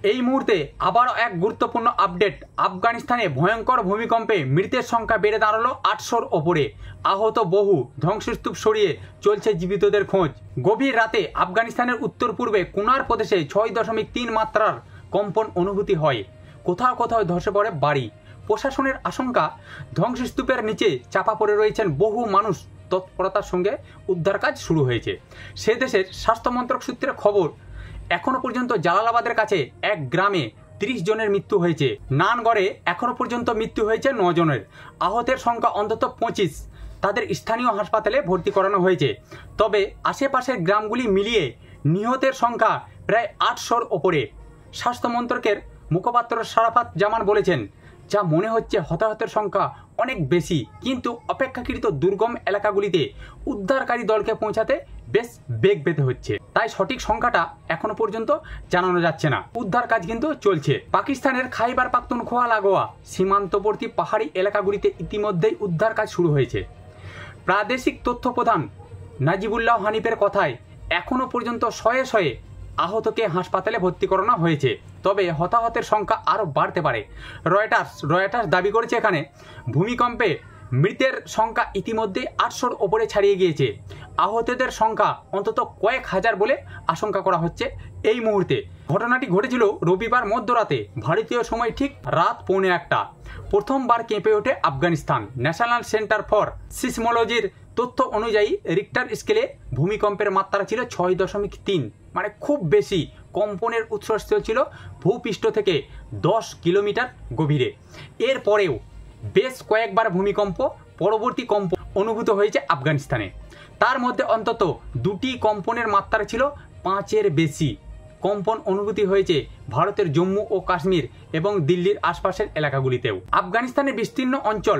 এই মুহূর্তে আবারও এক গুরুত্বপূর্ণ আপডেট। আফগানিস্তানে ভয়ঙ্কর ভূমিকম্পে মৃতের সংখ্যা বেড়ে দাঁড়ালো 800-র ওপরে। আহত বহু, ধ্বংসস্তূপ সরিয়ে চলছে জীবিতদের খোঁজ। গভীর রাতে আফগানিস্তানের উত্তর পূর্বে কুনার প্রদেশে 6.3 মাত্রার কম্পন অনুভূতি হয়। কোথাও কোথাও ধসে পড়ে বাড়ি। প্রশাসনের আশঙ্কা, ধ্বংসস্তূপের নিচে চাপা পড়ে রয়েছেন বহু মানুষ। তৎপরতার সঙ্গে উদ্ধার কাজ শুরু হয়েছে। সে দেশের স্বাস্থ্য মন্ত্রক সূত্রে খবর, এখনো পর্যন্ত জালালাবাদের কাছে এক গ্রামে 30 জনের মৃত্যু হয়েছে। নানগড়ে এখনো পর্যন্ত মৃত্যু হয়েছে 9 জনের। আহতের সংখ্যা অন্তত 25। তাদের স্থানীয় হাসপাতালে ভর্তি করানো হয়েছে। তবে আশেপাশের গ্রামগুলি মিলিয়ে নিহতের সংখ্যা প্রায় 800-র ওপরে। স্বাস্থ্য মন্ত্রকের মুখপাত্র শারাফাত জামান বলেছেন, যা মনে হচ্ছে হতাহতের সংখ্যা অনেক বেশি, কিন্তু অপেক্ষাকৃত দুর্গম এলাকাগুলিতে উদ্ধারকারী দলকে পৌঁছাতে বেশ বেগ পেতে হচ্ছে। তাই সঠিক সংখ্যাটা এখনো পর্যন্ত জানানো যাচ্ছে না। উদ্ধার কাজ কিন্তু চলছে। পাকিস্তানের খাইবার পাখতুনখোয়া লাগোয়া সীমান্তবর্তী পাহাড়ি এলাকাগুলিতে ইতিমধ্যেই উদ্ধার কাজ শুরু হয়েছে। প্রাদেশিক তথ্য প্রধান নাজিবুল্লাহ হানিফের কথায় এখনো পর্যন্ত শয়ে শয়ে আহতকে হাসপাতালে ভর্তি করানো হয়েছে। তবে হতাহতের সংখ্যা আরও বাড়তে পারে। রয়টার্স দাবি করেছে, এখানে ভূমিকম্পে মৃতের সংখ্যা ইতিমধ্যে 800-র ওপরে ছাড়িয়ে গিয়েছে। আহতদের সংখ্যা অন্তত কয়েক হাজার বলে আশঙ্কা করা হচ্ছে এই মুহূর্তে। ঘটনাটি ঘটেছিল রবিবার মধ্যরাতে, ভারতীয় সময় ঠিক রাত 1:15। প্রথমবার কেঁপে ওঠে আফগানিস্তান। ন্যাশনাল সেন্টার ফর সিসমোলজির তথ্য অনুযায়ী রিক্টার স্কেলে ভূমিকম্পের মাত্রা ছিল 6.3, মানে খুব বেশি। কম্পনের উৎসস্থল ছিল ভূপৃষ্ঠ থেকে 10 কিলোমিটার গভীরে। এরপরেও বেশ কয়েকবার ভূমিকম্প পরবর্তী কম্পন অনুভূত হয়েছে আফগানিস্তানে। তার মধ্যে অন্তত 2টি কম্পনের মাত্রা ছিল 5-এর বেশি। কম্পন অনুভূতি হয়েছে ভারতের জম্মু ও কাশ্মীর এবং দিল্লির আশপাশের এলাকাগুলিতেও। আফগানিস্তানের বিস্তীর্ণ অঞ্চল,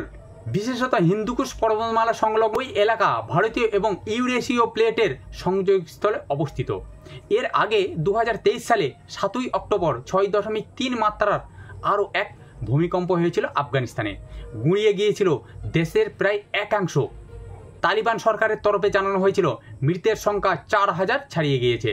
বিশেষত হিন্দুকুশ পর্বতমালা সংলগ্ন ওই এলাকা ভারতীয় এবং ইউরেশীয় প্লেটের সংযোগস্থলে অবস্থিত। এর আগে 2023 সালে 7ই অক্টোবর 6.3 মাত্রার আরও এক ভূমিকম্প হয়েছিল আফগানিস্তানে। গুঁড়িয়ে গিয়েছিল দেশের প্রায় একাংশ। তালিবান সরকারের তরফে জানানো হয়েছিল মৃতের সংখ্যা 4000 ছাড়িয়ে গিয়েছে,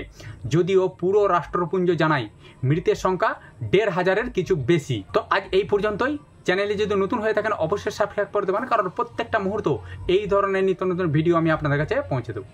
যদিও পুরো রাষ্ট্রপুঞ্জ জানায় মৃতের সংখ্যা 1500-এর কিছু বেশি। তো আজ এই পর্যন্তই। চ্যানেলে যদি নতুন হয়ে থাকেন অবশ্যই সাবস্ক্রাইব করে দেবেন, কারণ প্রত্যেকটা মুহূর্ত এই ধরনের নিত্য নতুন ভিডিও আমি আপনাদের কাছে পৌঁছে দেব।